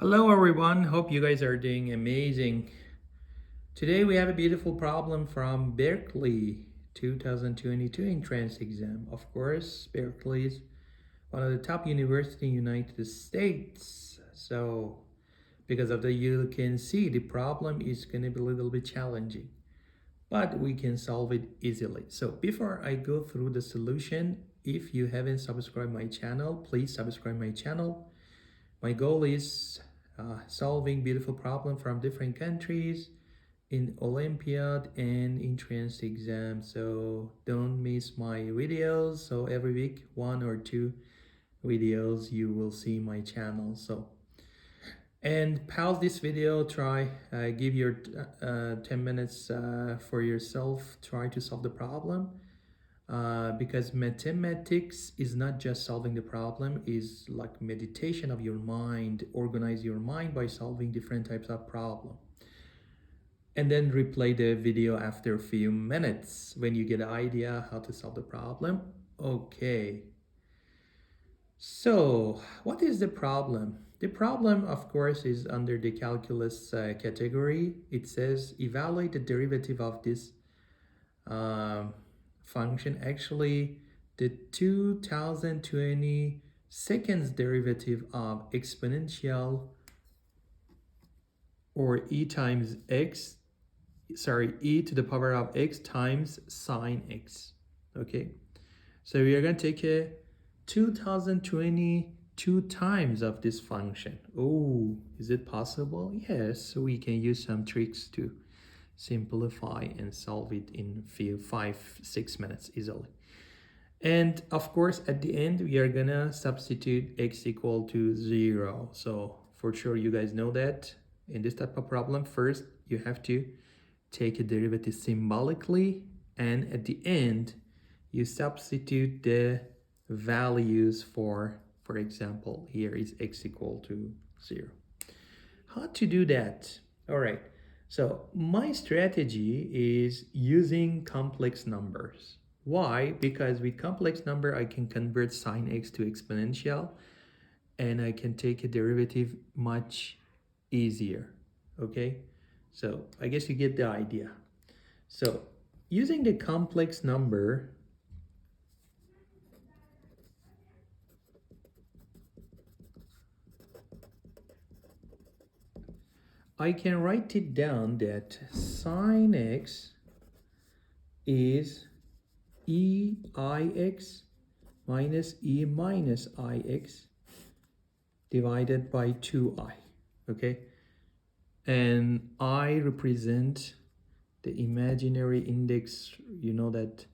Hello everyone, hope you guys are doing amazing. Today we have a beautiful problem from Berkeley 2022 entrance exam. Of course, Berkeley is one of the top universities in the United States. So because of that, you can see the problem is going to be a little bit challenging, but we can solve it easily. So before I go through the solution, if you haven't subscribed my channel, please subscribe my channel. My goal is solving beautiful problems from different countries in Olympiad and entrance exam. So don't miss my videos. So every week, one or two videos, you will see my channel. And pause this video, try, give your 10 minutes for yourself, try to solve the problem. Because mathematics is not just solving the problem, is like meditation of your mind. Organize your mind by solving different types of problem, and then replay the video after a few minutes when you get an idea how to solve the problem. Okay, so what is the problem? The problem, of course, is under the calculus category. It says evaluate the derivative of this function. Actually, the 2020 seconds derivative of exponential, or e times x, e to the power of x times sine x. Okay, so we are going to take a 2022 times of this function. Oh, is it possible? Yes, we can use some tricks to simplify and solve it in few 5-6 minutes easily. And of course, at the end, we are gonna substitute x equal to 0. So for sure, you guys know that in this type of problem, first you have to take a derivative symbolically, and at the end, you substitute the values for example, here is x equal to 0. How to do that? All right. So my strategy is using complex numbers. Why? Because with complex number, I can convert sine x to exponential, and I can take a derivative much easier. Okay, so I guess you get the idea. So using the complex number, I can write it down that sine x is e ix minus e minus ix divided by 2i. Okay, and I represent the imaginary index. You know that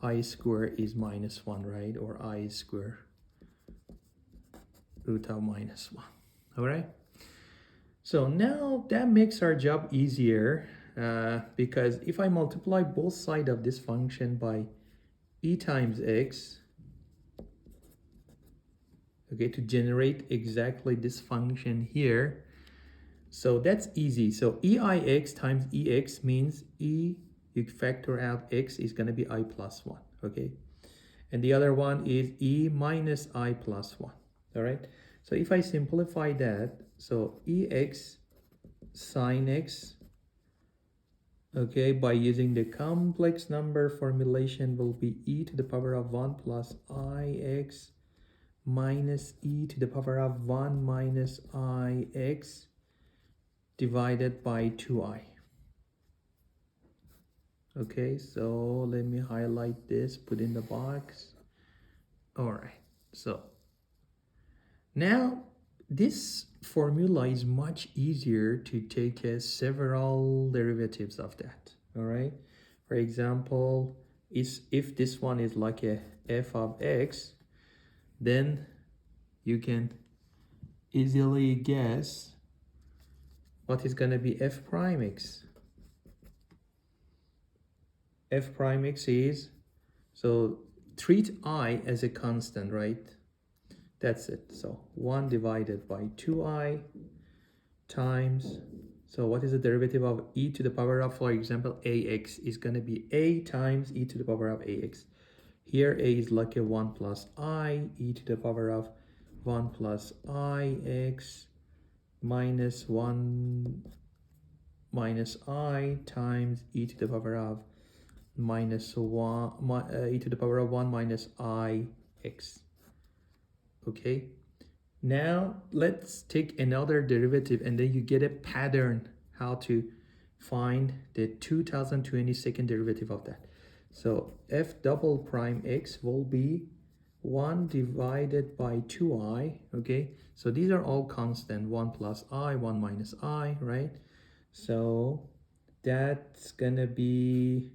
I square is -1, right? Or I square root of -1. All right, so now that makes our job easier, because if I multiply both sides of this function by e times x, okay, to generate exactly this function here. So that's easy. So eix times ex means e, you factor out x, is going to be I plus 1, okay? And the other one is e minus I plus 1, all right? So if I simplify that, so ex sine x, okay, by using the complex number formulation, will be e to the power of 1 plus ix minus e to the power of 1 minus ix divided by 2i. Okay, so let me highlight this, put in the box. All right, so now this formula is much easier to take several derivatives of that. All right, for example, if this one is like a f of x, then you can easily guess what is going to be f prime x. F prime x is, so treat I as a constant, right? That's it. So 1 divided by 2i times, so what is the derivative of e to the power of, for example, ax is going to be a times e to the power of ax. Here a is like a 1 plus I, e to the power of 1 plus ix minus 1 minus I times e to the power of minus 1 e to the power of 1 minus I x. Okay, now let's take another derivative and then you get a pattern how to find the 2022nd derivative of that. So f double prime x will be 1 divided by 2i. Okay, so these are all constant, 1 plus I, 1 minus I, right? So that's gonna be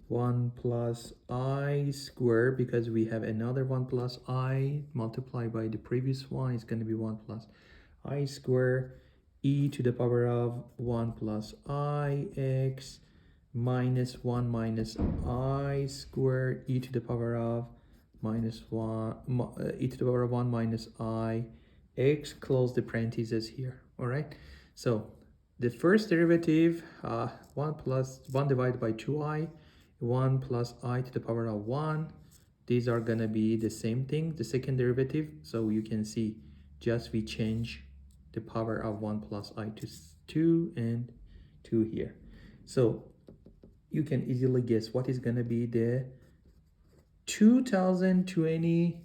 1 plus I squared, because we have another 1 plus I multiplied by the previous one. It's going to be 1 plus I squared e to the power of 1 plus I x minus 1 minus I squared e to the power of minus 1 e to the power of 1 minus I x, close the parentheses here. All right, so the first derivative, 1 plus 1 divided by 2i, 1 plus I to the power of 1. These are gonna be the same thing, the second derivative. So you can see just we change the power of 1 plus I to 2 and 2 here. So you can easily guess what is gonna be the 2020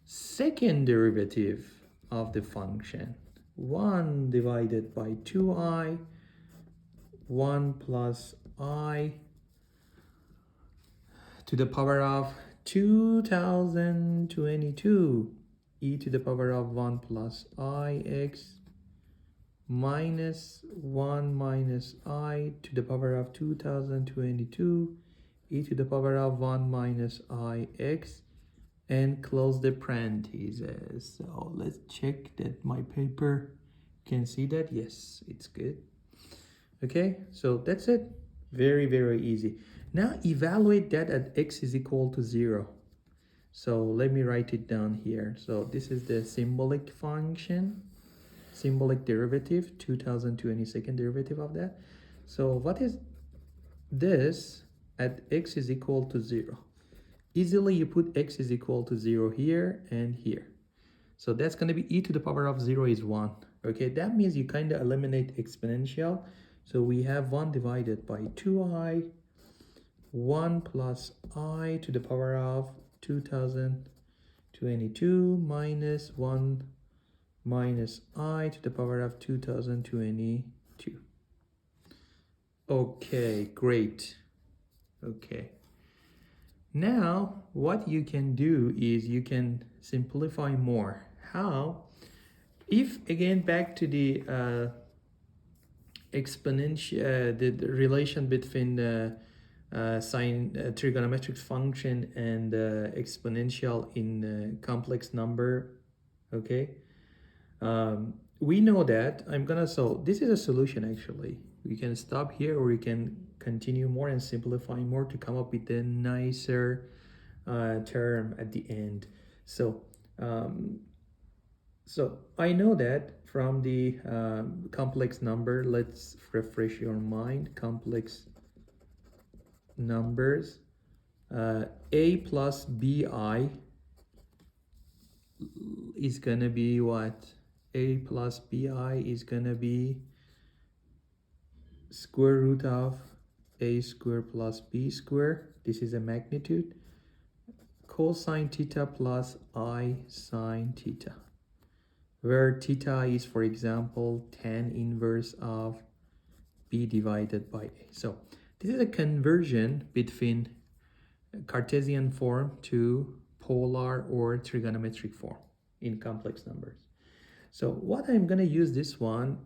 second derivative of the function. 1 divided by 2i, 1 plus I to the power of 2022 e to the power of 1 plus I x minus 1 minus I to the power of 2022 e to the power of 1 minus I x, and close the parentheses. So let's check that my paper can see that. Yes, it's good. Okay, so that's it. Very, very easy. Now evaluate that at x is equal to 0. So let me write it down here. So this is the symbolic function, symbolic derivative, 2022nd derivative of that. So what is this at x is equal to 0? Easily you put x is equal to 0 here and here. So that's going to be e to the power of 0 is 1. Okay, that means you kind of eliminate exponential. So we have 1 divided by 2i, 1 plus I to the power of 2022 minus 1 minus I to the power of 2022. Okay, great. Okay. Now, what you can do is you can simplify more. How? If, again, back to the exponential, the relation between the trigonometric function and exponential in complex number, okay? We know that so this is a solution actually. We can stop here or we can continue more and simplify more to come up with a nicer term at the end. So I know that from the complex number, let's refresh your mind, complex numbers, a plus bi is gonna be what? A plus bi is gonna be square root of a square plus b square. This is a magnitude. Cosine theta plus I sine theta, where theta is, for example, tan inverse of b divided by a. So this is a conversion between Cartesian form to polar or trigonometric form in complex numbers. So what I'm going to use this one,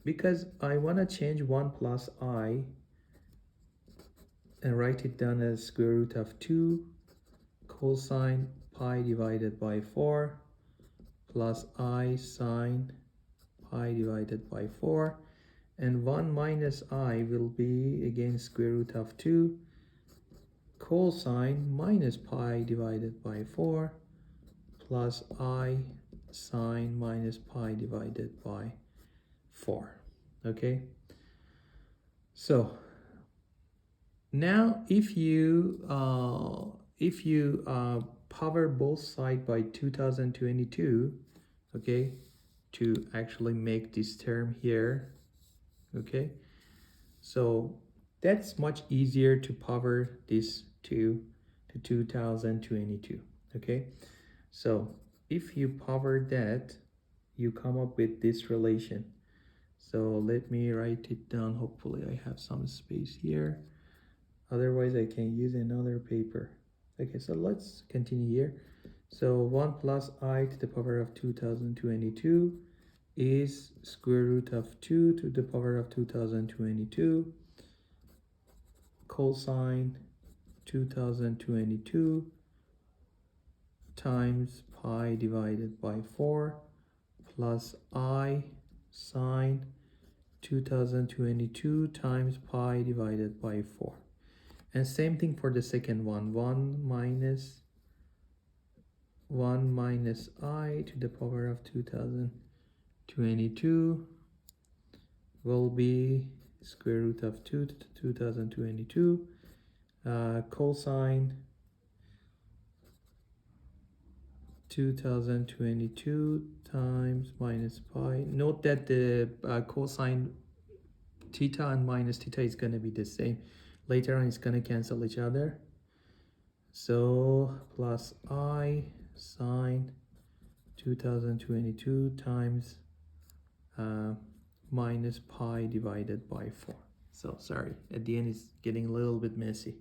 because I want to change 1 plus I and write it down as square root of 2 cosine pi divided by 4 plus I sine pi divided by 4, and 1 minus I will be again square root of 2 cosine minus pi divided by 4 plus I sine minus pi divided by 4. Okay, so now if you power both sides by 2022, okay, to actually make this term here. Okay, so that's much easier to power this to 2022. Okay, so if you power that, you come up with this relation. So let me write it down. Hopefully I have some space here. Otherwise I can use another paper. Okay, so let's continue here. So 1 plus I to the power of 2022 is square root of 2 to the power of 2022 cosine 2022 times pi divided by 4 plus I sine 2022 times pi divided by 4. And same thing for the second one. 1 minus I to the power of 2022 will be square root of 2 to 2022 cosine 2022 times minus pi. Note that the cosine theta and minus theta is going to be the same. Later on it's going to cancel each other. So plus I sine 2022 times minus pi divided by 4. So sorry, at the end it's getting a little bit messy.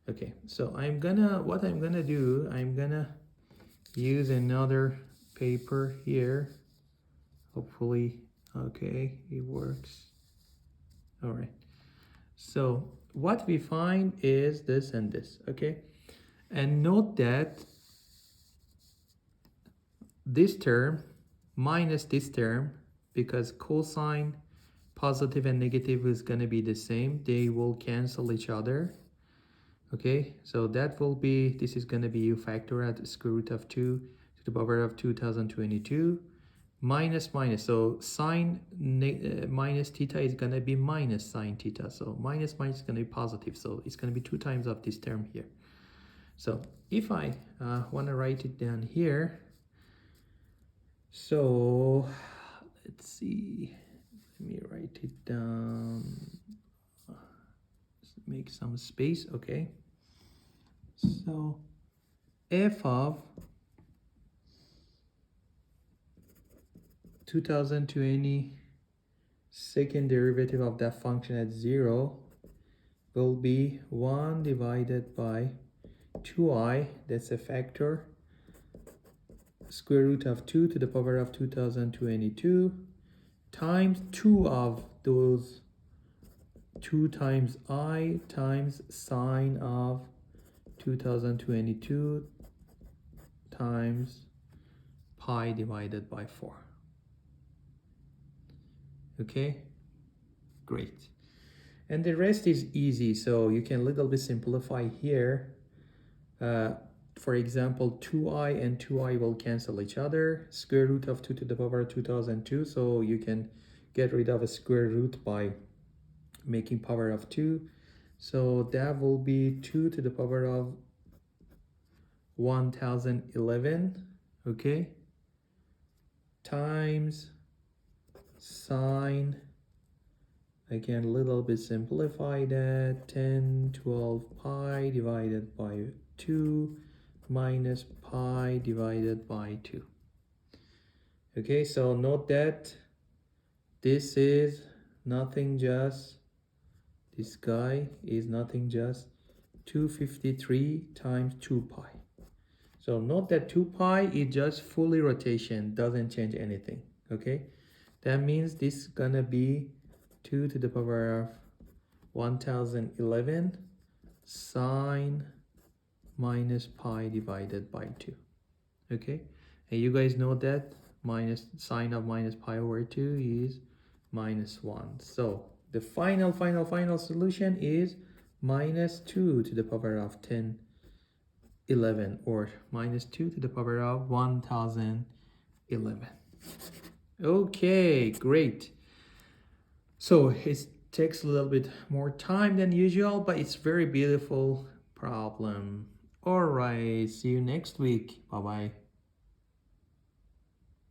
Okay, so what I'm gonna do, I'm gonna use another paper here. Hopefully, okay, it works. All right. So what we find is this and this, okay? And note that this term minus this term, because cosine positive and negative is going to be the same, they will cancel each other. Okay, so that will be, this is going to be u factor at square root of 2 to the power of 2022 minus, so sine minus theta is going to be minus sine theta. So minus is going to be positive, so it's going to be 2 times of this term here. So if I want to write it down here, so let's see, let me write it down, make some space. Okay, so f of 2020 second derivative of that function at 0 will be 1 divided by 2i, that's a factor, square root of 2 to the power of 2022 times 2 of those 2 times I times sine of 2022 times pi divided by 4. Okay, great. And the rest is easy, so you can little bit simplify here. For example, 2i and 2i will cancel each other. Square root of 2 to the power of 2002, so you can get rid of a square root by making power of 2. So that will be 2 to the power of 1011, okay, times sine, I can a little bit simplify that, 1012 pi divided by 2 minus pi divided by 2. Okay, so note that this is nothing just, this guy is nothing just 253 times 2 pi. So note that 2 pi is just fully rotation, doesn't change anything. Okay, that means this is gonna be 2 to the power of 1011 sine minus pi divided by 2. Okay, and you guys know that minus sine of minus pi over 2 is minus 1. So the final solution is minus 2 to the power of 1011, or minus 2 to the power of 1011. Okay, great. So it takes a little bit more time than usual, but it's very beautiful problem. All right, see you next week. Bye-bye.